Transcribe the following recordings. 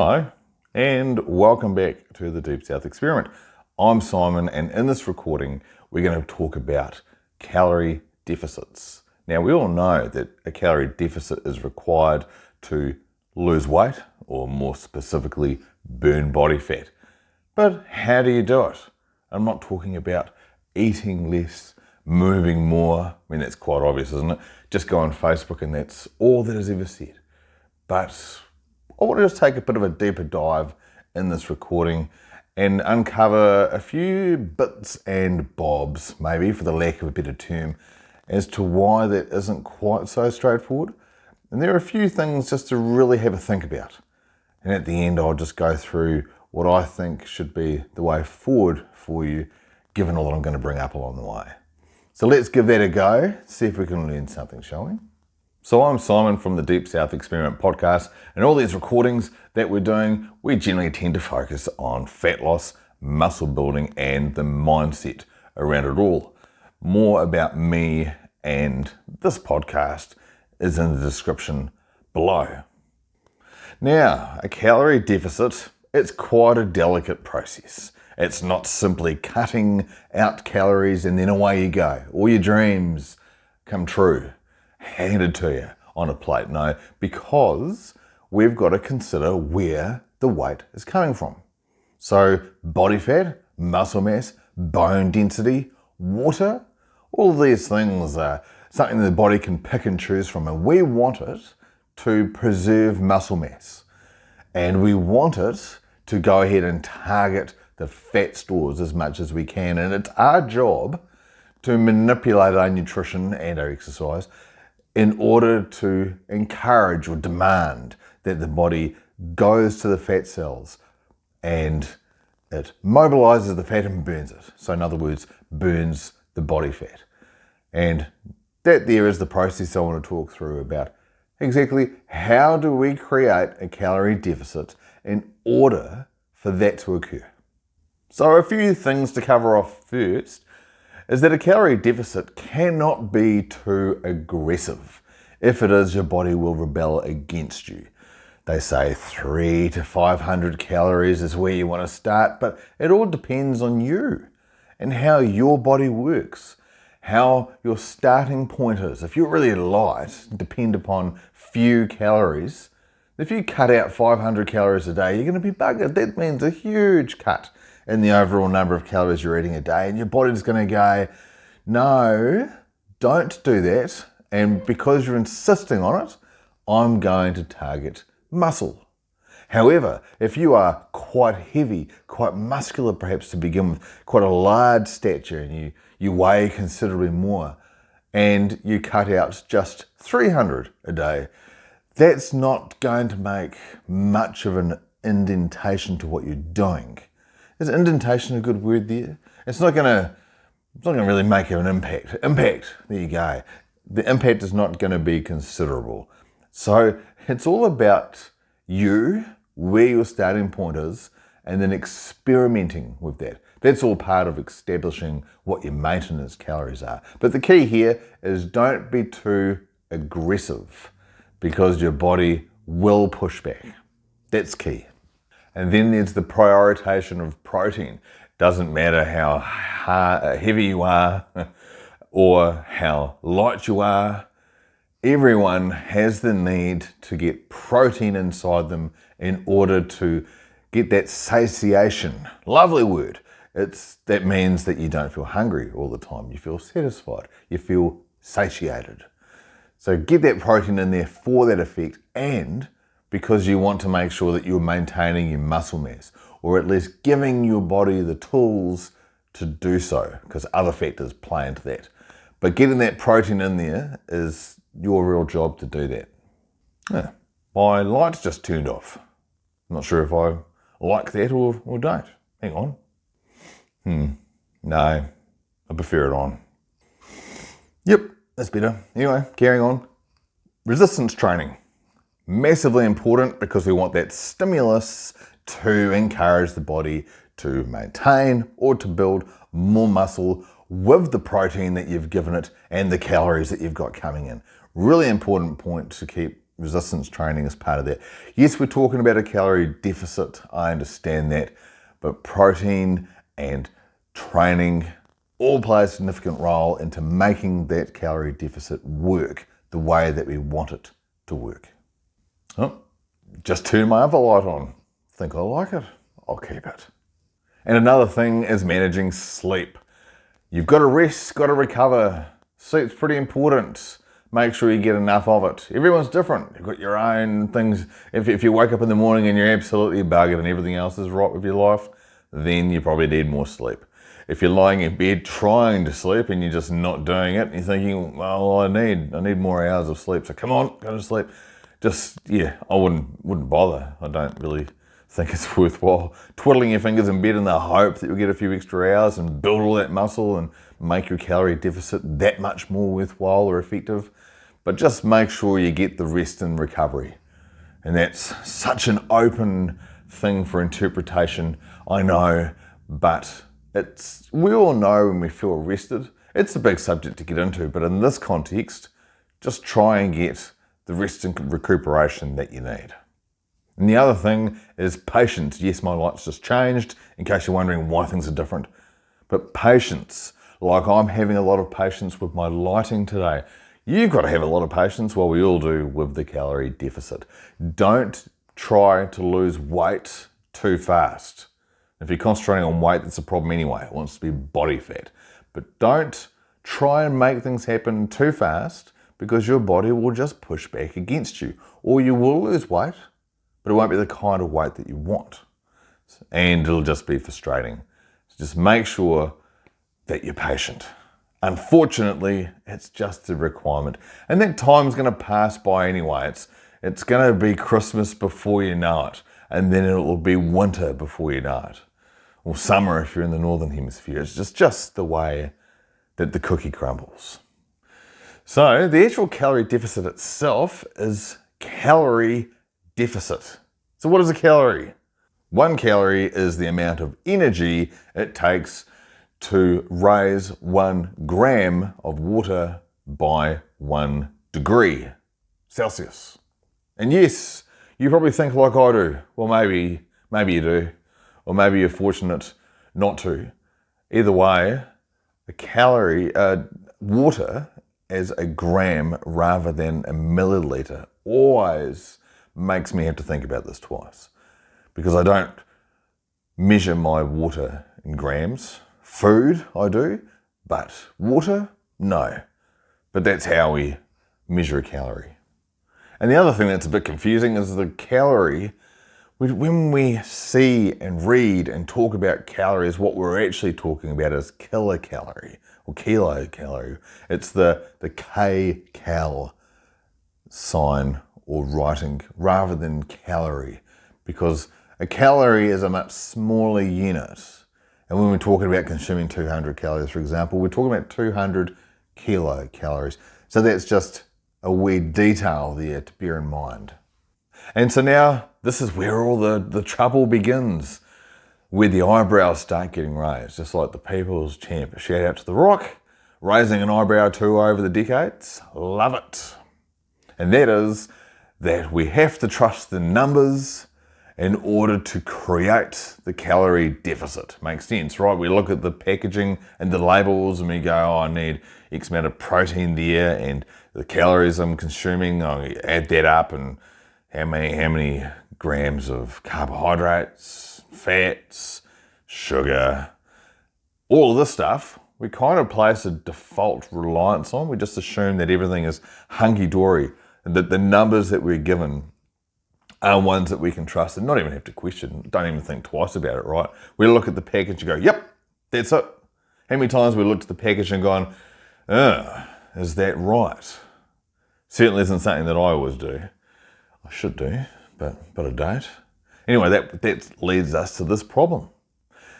Hi, and welcome back to the Deep South Experiment. I'm Simon, and in this recording, we're going to talk about calorie deficits. Now, we all know that a calorie deficit is required to lose weight, or more specifically, burn body fat. But how do you do it? I'm not talking about eating less, moving more. I mean, that's quite obvious, isn't it? Just go on Facebook and that's all that is ever said. But I want to just take a bit of a deeper dive in this recording and uncover a few bits and bobs, maybe for the lack of a better term, as to why that isn't quite so straightforward. And there are a few things just to really have a think about. And at the end, I'll just go through what I think should be the way forward for you, given all that I'm going to bring up along the way. So let's give that a go, see if we can learn something, shall we? So I'm Simon from the Deep South Experiment podcast, and all these recordings that we're doing, we generally tend to focus on fat loss, muscle building, and the mindset around it all. More about me and this podcast is in the description below. Now, a calorie deficit, it's quite a delicate process. It's not simply cutting out calories and then away you go. All your dreams come true, handed to you on a plate. No, because we've got to consider where the weight is coming from. So body fat, muscle mass, bone density, water, all of these things are something the body can pick and choose from, and we want it to preserve muscle mass. And we want it to go ahead and target the fat stores as much as we can. And it's our job to manipulate our nutrition and our exercise in order to encourage or demand that the body goes to the fat cells and it mobilizes the fat and burns it. So in other words, burns the body fat. And that there is the process I want to talk through about exactly how do we create a calorie deficit in order for that to occur. So a few things to cover off first is that a calorie deficit cannot be too aggressive. If it is, your body will rebel against you. They say 300 to 500 calories is where you want to start, but it all depends on you and how your body works, how your starting point is. If you're really light, depend upon few calories. If you cut out 500 calories a day, you're going to be buggered. That means a huge cut in the overall number of calories you're eating a day, and your body's going to go, no, don't do that. And because you're insisting on it, I'm going to target muscle. However, if you are quite heavy, quite muscular perhaps to begin with, quite a large stature, and you weigh considerably more, and you cut out just 300 a day, that's not going to make much of an indentation to what you're doing. Is indentation a good word there? It's not going to really make an impact. Impact, there you go. The impact is not going to be considerable. So it's all about you, where your starting point is, and then experimenting with that. That's all part of establishing what your maintenance calories are. But the key here is don't be too aggressive, because your body will push back. That's key. And then there's the prioritization of protein. Doesn't matter how heavy you are or how light you are. Everyone has the need to get protein inside them in order to get that satiation. Lovely word. That means that you don't feel hungry all the time. You feel satisfied. You feel satiated. So get that protein in there for that effect, and because you want to make sure that you're maintaining your muscle mass, or at least giving your body the tools to do so, because other factors play into that. But getting that protein in there is your real job to do that. Yeah. My light's just turned off. I'm not sure if I like that or don't. Hang on. No, I prefer it on. Yep, that's better. Anyway, carrying on. Resistance training. Massively important, because we want that stimulus to encourage the body to maintain or to build more muscle with the protein that you've given it and the calories that you've got coming in. Really important point to keep resistance training is part of that. Yes, we're talking about a calorie deficit, I understand that, but protein and training all play a significant role into making that calorie deficit work the way that we want it to work. Oh, just turn my other light on. Think I like it? I'll keep it. And another thing is managing sleep. You've got to rest, got to recover. Sleep's pretty important. Make sure you get enough of it. Everyone's different. You've got your own things. If you wake up in the morning and you're absolutely buggered and everything else is right with your life, then you probably need more sleep. If you're lying in bed trying to sleep and you're just not doing it, and you're thinking, well, I need more hours of sleep, so come on, go to sleep. I wouldn't bother. I don't really think it's worthwhile twiddling your fingers in bed in the hope that you'll get a few extra hours and build all that muscle and make your calorie deficit that much more worthwhile or effective. But just make sure you get the rest and recovery. And that's such an open thing for interpretation, I know, but we all know when we feel rested. It's a big subject to get into, but in this context, just try and get the rest and recuperation that you need. And the other thing is patience. Yes, my light's just changed, in case you're wondering why things are different. But patience, like I'm having a lot of patience with my lighting today. You've got to have a lot of patience, well, we all do, with the calorie deficit. Don't try to lose weight too fast. If you're concentrating on weight, that's a problem anyway. It wants to be body fat. But don't try and make things happen too fast, because your body will just push back against you. Or you will lose weight, but it won't be the kind of weight that you want. And it'll just be frustrating. So just make sure that you're patient. Unfortunately, it's just a requirement. And that time's going to pass by anyway. It's going to be Christmas before you know it. And then it will be winter before you know it. Or summer if you're in the northern hemisphere. It's just the way that the cookie crumbles. So the actual calorie deficit itself is calorie deficit. So what is a calorie? 1 calorie is the amount of energy it takes to raise 1 gram of water by 1 degree Celsius. And yes, you probably think like I do. Well, maybe you do. Or maybe you're fortunate not to. Either way, water as a gram rather than a milliliter always makes me have to think about this twice, because I don't measure my water in grams. Food, I do, but water, no. But that's how we measure a calorie. And the other thing that's a bit confusing is the calorie. When we see and read and talk about calories, what we're actually talking about is kilocalorie or kilocalorie. It's the kcal sign or writing rather than calorie, because a calorie is a much smaller unit. And when we're talking about consuming 200 calories, for example, we're talking about 200 kilocalories. So that's just a weird detail there to bear in mind. And so now this is where all the trouble begins, where the eyebrows start getting raised, just like the people's champ. Shout out to The Rock, raising an eyebrow or two over the decades. Love it. And that is that we have to trust the numbers in order to create the calorie deficit. Makes sense, right? We look at the packaging and the labels and we go, oh, I need X amount of protein there, and the calories I'm consuming, I add that up, and how many grams of carbohydrates, fats, sugar, all of this stuff, we kind of place a default reliance on. We just assume that everything is hunky-dory and that the numbers that we're given are ones that we can trust and not even have to question, don't even think twice about it, right? We look at the package and go, yep, that's it. How many times we looked at the package and gone, is that right? Certainly isn't something that I always do. I should do, but I don't. Anyway, that leads us to this problem.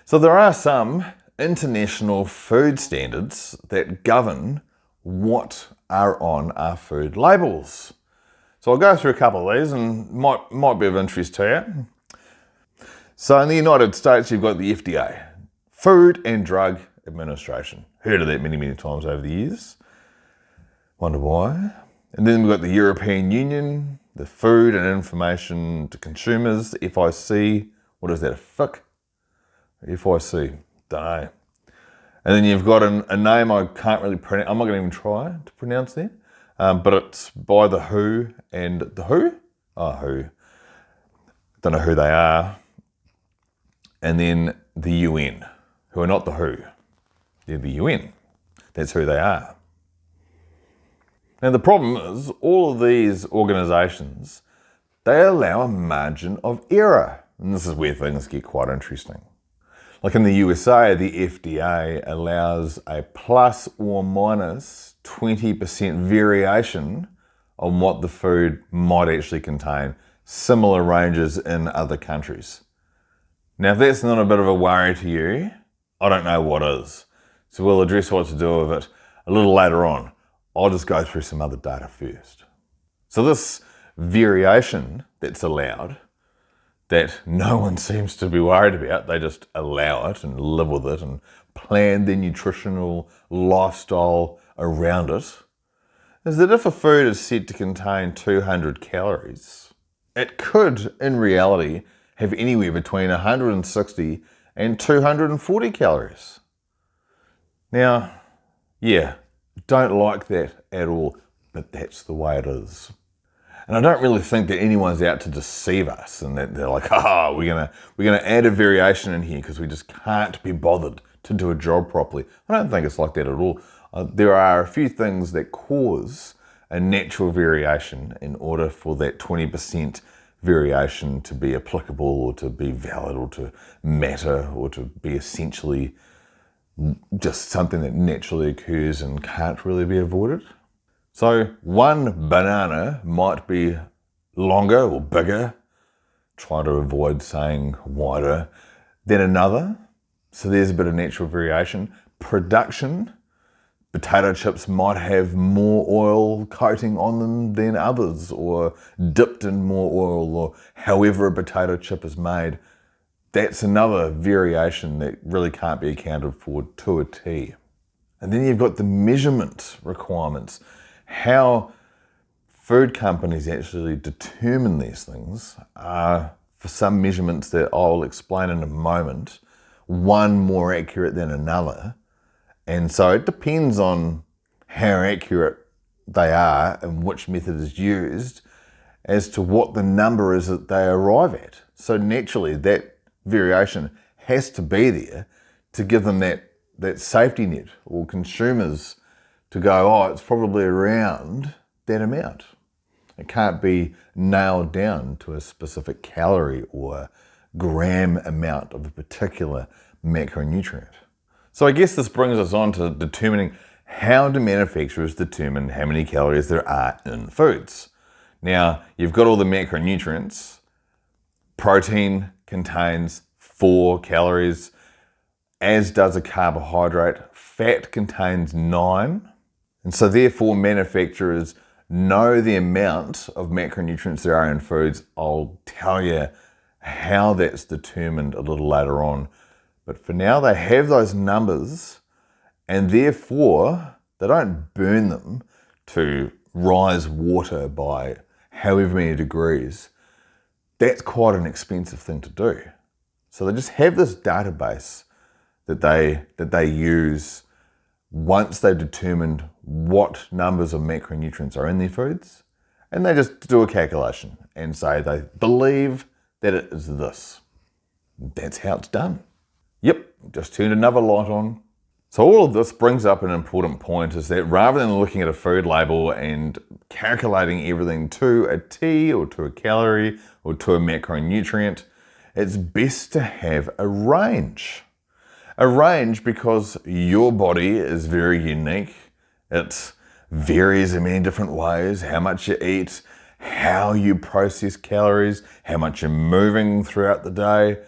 So there are some international food standards that govern what are on our food labels. So I'll go through a couple of these and might be of interest to you. So in the United States, you've got the FDA, Food and Drug Administration. Heard of that many, many times over the years. Wonder why. And then we've got the European Union, the food and information to consumers, the FIC. What is that, a FIC? FIC, don't know. And then you've got a name I can't really pronounce. I'm not going to even try to pronounce that. But it's by the WHO and the WHO? Oh, WHO. Don't know who they are. And then the UN, who are not the WHO. They're the UN. That's who they are. Now the problem is, all of these organisations, they allow a margin of error. And this is where things get quite interesting. Like in the USA, the FDA allows a plus or minus 20% variation on what the food might actually contain. Similar ranges in other countries. Now, if that's not a bit of a worry to you, I don't know what is. So we'll address what to do with it a little later on. I'll just go through some other data first. So this variation that's allowed, that no one seems to be worried about, they just allow it and live with it and plan their nutritional lifestyle around it, is that if a food is said to contain 200 calories, it could, in reality, have anywhere between 160 and 240 calories. Now, yeah, don't like that at all, but that's the way it is. And I don't really think that anyone's out to deceive us and that they're like, we're gonna add a variation in here because we just can't be bothered to do a job properly. I don't think it's like that at all. There are a few things that cause a natural variation in order for that 20% variation to be applicable or to be valid or to matter or to be essentially just something that naturally occurs and can't really be avoided. So one banana might be longer or bigger, try to avoid saying wider, than another. So there's a bit of natural variation. Production, potato chips might have more oil coating on them than others, or dipped in more oil, or however a potato chip is made. That's another variation that really can't be accounted for to a T. And then you've got the measurement requirements. How food companies actually determine these things are, for some measurements that I'll explain in a moment, one more accurate than another. And so it depends on how accurate they are and which method is used as to what the number is that they arrive at. So naturally that variation has to be there to give them that safety net, or consumers to go, it's probably around that amount. It can't be nailed down to a specific calorie or gram amount of a particular macronutrient. So I guess this brings us on to determining how do manufacturers determine how many calories there are in foods. Now, you've got all the macronutrients. Protein contains 4 calories, as does a carbohydrate. Fat contains 9. And so therefore manufacturers know the amount of macronutrients there are in foods. I'll tell you how that's determined a little later on. But for now, they have those numbers, and therefore they don't burn them to rise water by however many degrees. That's quite an expensive thing to do. So they just have this database that they use once they've determined what numbers of macronutrients are in their foods, and they just do a calculation and say they believe that it is this. That's how it's done. Yep, just turned another light on. So all of this brings up an important point, is that rather than looking at a food label and calculating everything to a T or to a calorie or to a macronutrient, it's best to have a range. A range because your body is very unique. It varies in many different ways, how much you eat, how you process calories, how much you're moving throughout the day,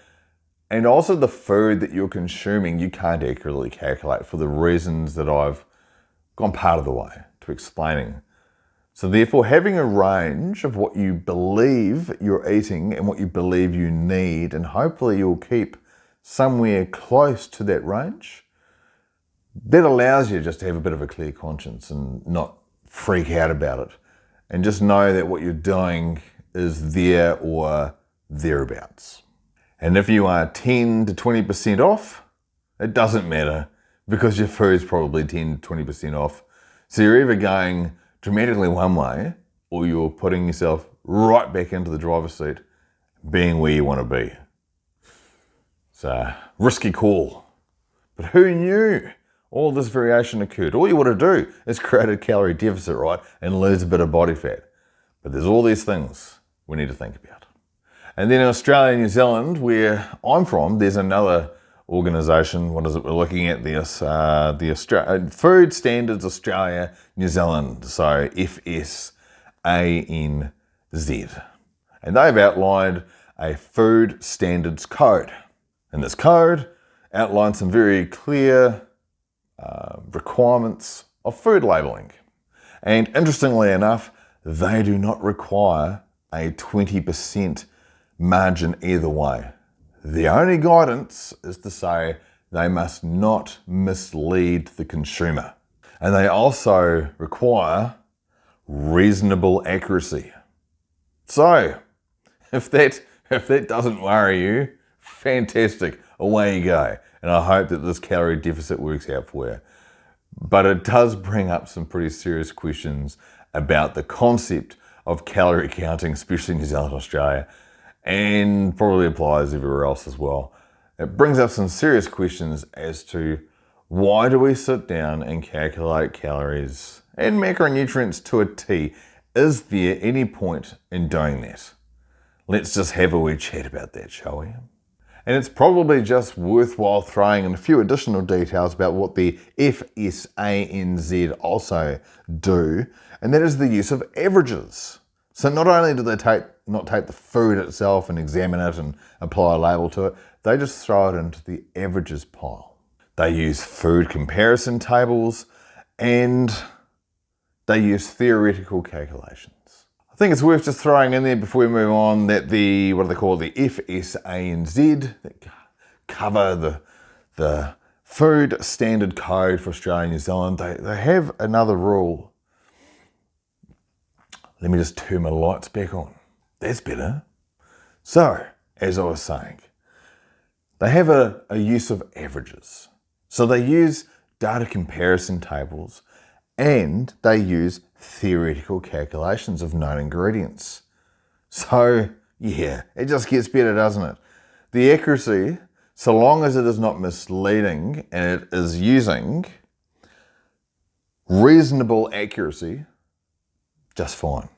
and also the food that you're consuming you can't accurately calculate for the reasons that I've gone part of the way to explaining. So therefore, having a range of what you believe you're eating and what you believe you need, and hopefully you'll keep somewhere close to that range, that allows you just to have a bit of a clear conscience and not freak out about it and just know that what you're doing is there or thereabouts. And if you are 10 to 20% off, it doesn't matter because your food's probably 10 to 20% off. So you're either going dramatically one way or you're putting yourself right back into the driver's seat, being where you want to be. It's a risky call. But who knew all this variation occurred? All you want to do is create a calorie deficit, right, and lose a bit of body fat. But there's all these things we need to think about. And then in Australia and New Zealand, where I'm from, there's another organisation. What is it? We're looking at this, the Food Standards Australia, New Zealand, so FSANZ. And they've outlined a food standards code. And this code outlines some very clear requirements of food labelling. And interestingly enough, they do not require a 20% margin either way. The only guidance is to say they must not mislead the consumer. And they also require reasonable accuracy. So, if that doesn't worry you, fantastic, away you go. And I hope that this calorie deficit works out for you. But it does bring up some pretty serious questions about the concept of calorie counting, especially in New Zealand, Australia, and probably applies everywhere else as well. It brings up some serious questions as to why do we sit down and calculate calories and macronutrients to a T? Is there any point in doing that? Let's just have a wee chat about that, shall we? And it's probably just worthwhile throwing in a few additional details about what the FSANZ also do, and that is the use of averages. So not only do they not take the food itself and examine it and apply a label to it, they just throw it into the averages pile. They use food comparison tables and they use theoretical calculations. I think it's worth just throwing in there before we move on that the FSANZ, that cover the food standard code for Australia and New Zealand, they have another rule. Let me just turn my lights back on. That's better. So, as I was saying, they have a use of averages. So they use data comparison tables and they use theoretical calculations of known ingredients. So, yeah, it just gets better, doesn't it? The accuracy, so long as it is not misleading and it is using reasonable accuracy, just fine.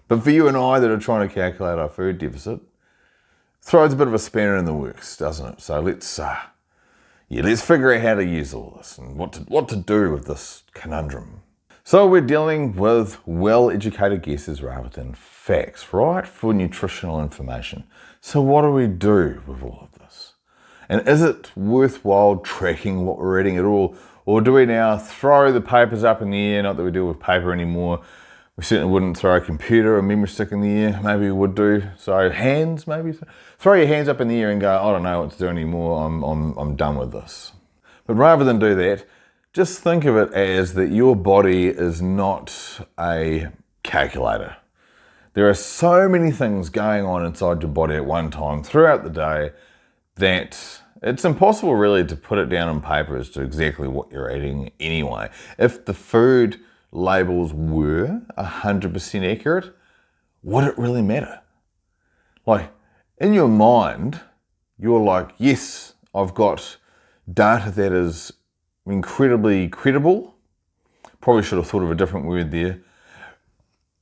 But for you and I that are trying to calculate our food deficit, throws a bit of a spanner in the works, doesn't it? So let's figure out how to use all this and what to do with this conundrum. So we're dealing with well-educated guesses rather than facts, right? For nutritional information. So what do we do with all of this? And is it worthwhile tracking what we're eating at all? Or do we now throw the papers up in the air? Not that we deal with paper anymore. We certainly wouldn't throw a computer or a memory stick in the air. Maybe we would do. So hands, maybe. Throw your hands up in the air and go, I don't know what to do anymore. I'm done with this. But rather than do that, just think of it as that your body is not a calculator. There are so many things going on inside your body at one time throughout the day that it's impossible really to put it down on paper as to exactly what you're eating anyway. If the food labels were 100% accurate, would it really matter? Like, in your mind, you're like, yes, I've got data that is incredibly credible. Probably should have thought of a different word there.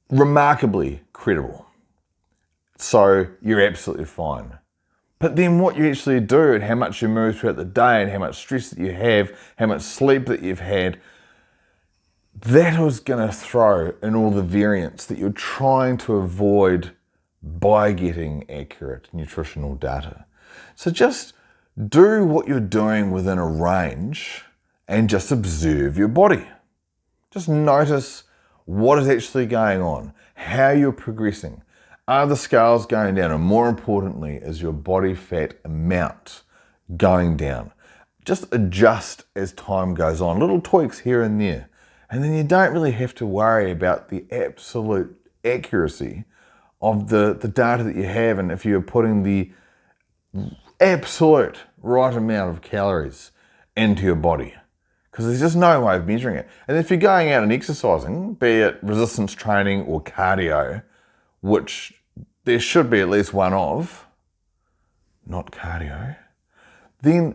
Remarkably credible. So you're absolutely fine. But then what you actually do and how much you move throughout the day and how much stress that you have, how much sleep that you've had, that is going to throw in all the variance that you're trying to avoid by getting accurate nutritional data. So just do what you're doing within a range and just observe your body. Just notice what is actually going on, how you're progressing. Are the scales going down? And more importantly, is your body fat amount going down? Just adjust as time goes on, little tweaks here and there. And then you don't really have to worry about the absolute accuracy of the data that you have, and if you're putting the absolute right amount of calories into your body, because there's just no way of measuring it. And if you're going out and exercising, be it resistance training or cardio, which there should be at least one of, not cardio, then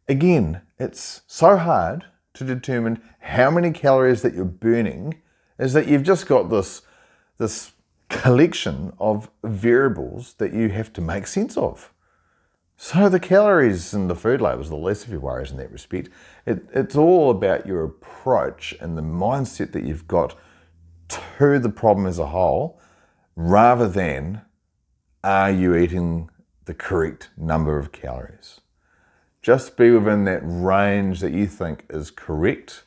again, it's so hard to determine how many calories that you're burning, is that you've just got this collection of variables that you have to make sense of. So the calories and the food labels are the least of your worries in that respect. It's all about your approach and the mindset that you've got to the problem as a whole, rather than are you eating the correct number of calories. Just be within that range that you think is correct,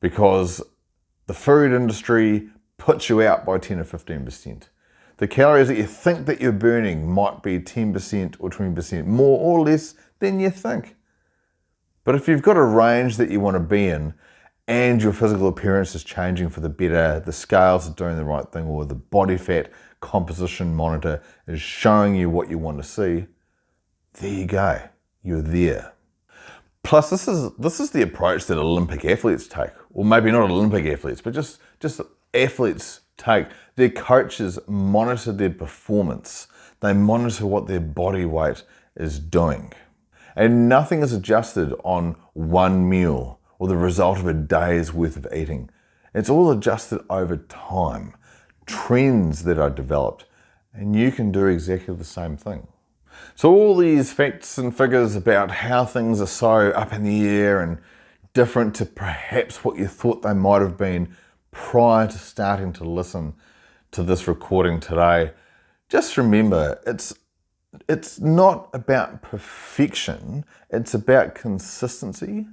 because the food industry puts you out by 10 or 15%. The calories that you think that you're burning might be 10% or 20% more or less than you think. But if you've got a range that you want to be in, and your physical appearance is changing for the better, the scales are doing the right thing, or the body fat composition monitor is showing you what you want to see, there you go, you're there. Plus, this is the approach that Olympic athletes take, or maybe not Olympic athletes, but just athletes take. Their coaches monitor their performance. They monitor what their body weight is doing. And nothing is adjusted on one meal or the result of a day's worth of eating. It's all adjusted over time, trends that are developed, and you can do exactly the same thing. So all these facts and figures about how things are so up in the air and different to perhaps what you thought they might have been prior to starting to listen to this recording today, just remember, it's not about perfection, it's about consistency.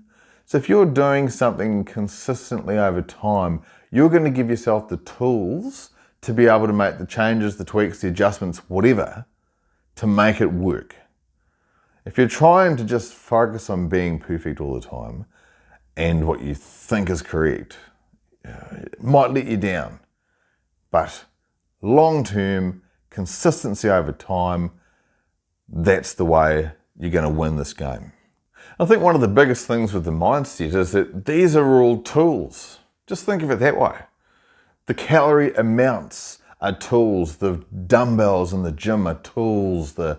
So if you're doing something consistently over time, you're going to give yourself the tools to be able to make the changes, the tweaks, the adjustments, whatever, to make it work. If you're trying to just focus on being perfect all the time and what you think is correct, it might let you down. But long-term, consistency over time, that's the way you're going to win this game. I think one of the biggest things with the mindset is that these are all tools. Just think of it that way. The calorie amounts are tools. The dumbbells in the gym are tools. The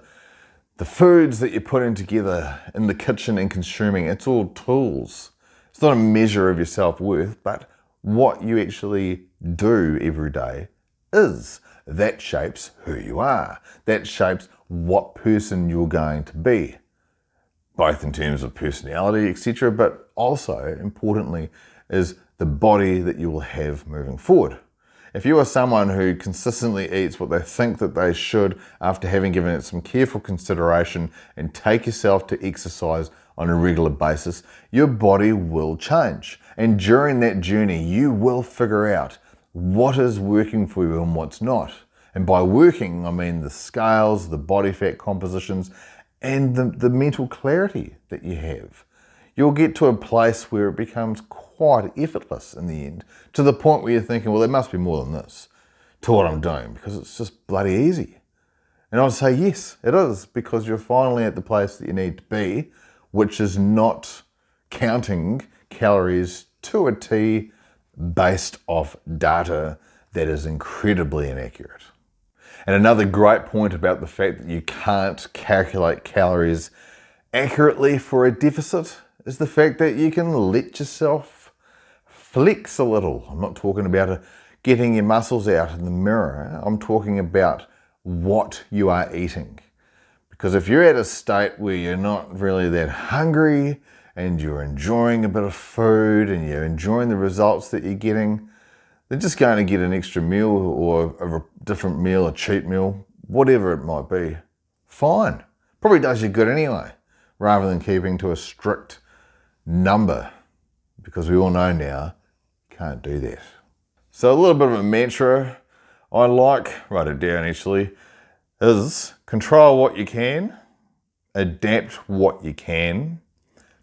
foods that you're putting together in the kitchen and consuming, it's all tools. It's not a measure of your self-worth, but what you actually do every day is. That shapes who you are. That shapes what person you're going to be, both in terms of personality, etc., but also, importantly, is the body that you will have moving forward. If you are someone who consistently eats what they think that they should after having given it some careful consideration and take yourself to exercise on a regular basis, your body will change. And during that journey, you will figure out what is working for you and what's not. And by working, I mean the scales, the body fat compositions, and the mental clarity that you have. You'll get to a place where it becomes quite effortless in the end, to the point where you're thinking, well, there must be more than this to what I'm doing, because it's just bloody easy. And I'd say, yes, it is, because you're finally at the place that you need to be, which is not counting calories to a T based off data that is incredibly inaccurate. And another great point about the fact that you can't calculate calories accurately for a deficit is the fact that you can let yourself flex a little. I'm not talking about getting your muscles out in the mirror. I'm talking about what you are eating. Because if you're at a state where you're not really that hungry and you're enjoying a bit of food and you're enjoying the results that you're getting, then just going to get an extra meal or a different meal, a cheat meal, whatever it might be, fine. Probably does you good anyway, rather than keeping to a strict number, because we all know now you can't do that. So a little bit of a mantra I like, write it down actually, is control what you can, adapt what you can,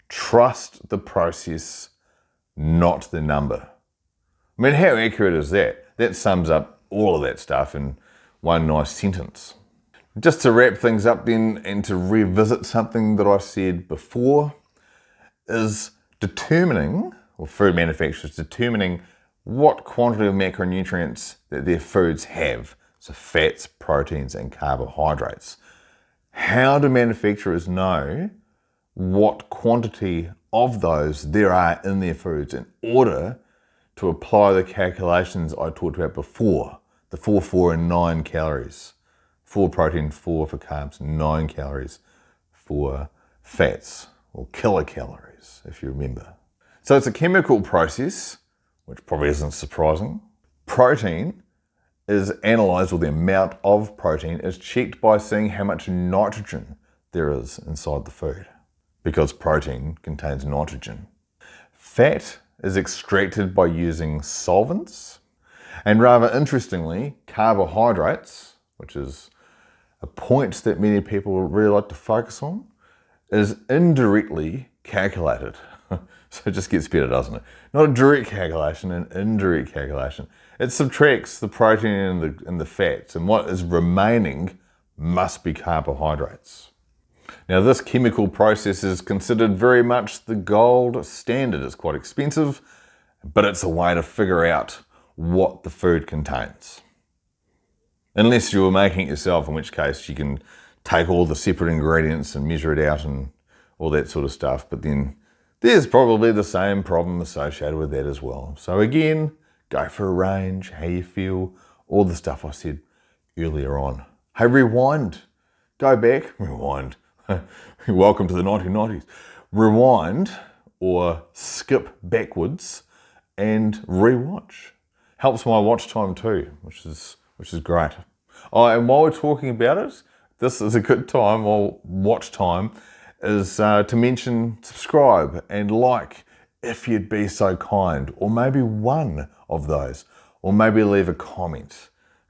trust the process, not the number. I mean, how accurate is that? that sums up all of that stuff in one nice sentence. Just to wrap things up then, and to revisit something that I said before, is determining, or food manufacturers determining, what quantity of macronutrients that their foods have. So fats, proteins, and carbohydrates. How do manufacturers know what quantity of those there are in their foods in order to apply the calculations I talked about before? The 4, 4, and 9 calories. 4 protein, 4 for carbs, 9 calories for fats, or kilocalories, if you remember. So it's a chemical process, which probably isn't surprising. Protein is analysed, or the amount of protein is checked by seeing how much nitrogen there is inside the food, because protein contains nitrogen. Fat is extracted by using solvents, and rather interestingly, carbohydrates, which is a point that many people really like to focus on, is indirectly calculated. So it just gets better, doesn't it? Not a direct calculation, an indirect calculation. It subtracts the protein and the fats, and what is remaining must be carbohydrates. Now, this chemical process is considered very much the gold standard. It's quite expensive, but it's a way to figure out what the food contains. Unless you were making it yourself, in which case you can take all the separate ingredients and measure it out and all that sort of stuff. But then there's probably the same problem associated with that as well. So again, go for a range, how you feel, all the stuff I said earlier on. Hey, rewind. Go back, rewind. Welcome to the 1990s. Rewind or skip backwards and rewatch. Helps my watch time too, which is great. Oh, and while we're talking about it, this is a good time, or watch time, is to mention subscribe and like, if you'd be so kind, or maybe one of those, or maybe leave a comment.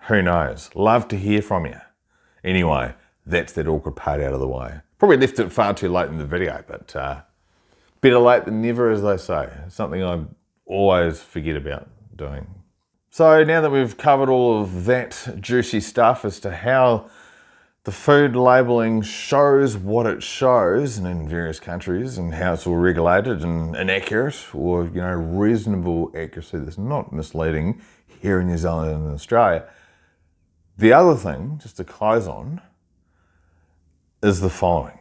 Who knows? Love to hear from you. Anyway, that's that awkward part out of the way. Probably left it far too late in the video, but better late than never, as they say. Something I always forget about doing. So now that we've covered all of that juicy stuff as to how the food labelling shows what it shows, and in various countries, and how it's all regulated and inaccurate, or reasonable accuracy that's not misleading here in New Zealand and in Australia. The other thing, just to close on, is the following: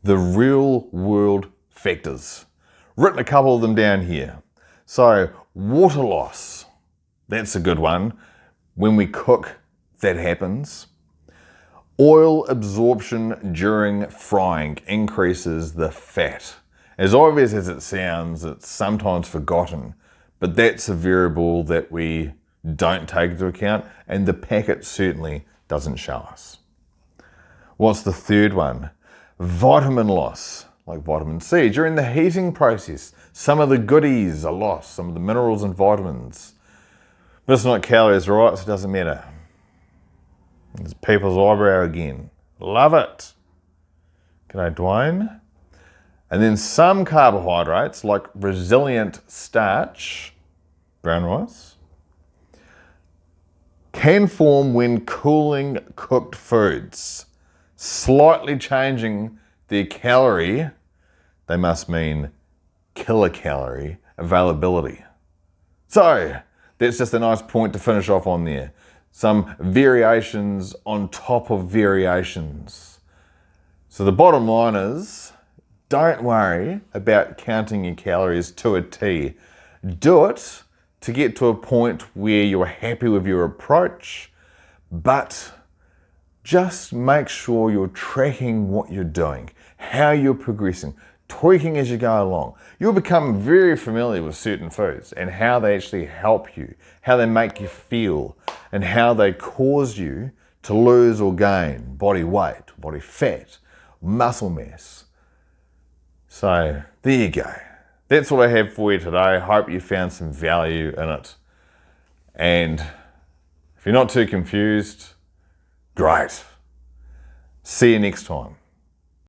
the real world factors. Written a couple of them down here. So water loss. That's a good one. When we cook, that happens. Oil absorption during frying increases the fat. As obvious as it sounds, it's sometimes forgotten, but that's a variable that we don't take into account, and the packet certainly doesn't show us. What's the third one? Vitamin loss, like vitamin C. During the heating process, some of the goodies are lost, some of the minerals and vitamins. But it's not calories, right? So it doesn't matter. It's people's eyebrow again. Love it. G'day, Dwayne. And then some carbohydrates, like resilient starch, brown rice, can form when cooling cooked foods. Slightly changing their calorie, they must mean kilocalorie availability. So, that's just a nice point to finish off on there. Some variations on top of variations. So the bottom line is, don't worry about counting your calories to a T. Do it to get to a point where you're happy with your approach, but just make sure you're tracking what you're doing, how you're progressing, tweaking as you go along. You'll become very familiar with certain foods and how they actually help you, how they make you feel, and how they cause you to lose or gain body weight, body fat, muscle mass. So there you go. That's what I have for you today. I hope you found some value in it. And if you're not too confused, great. See you next time.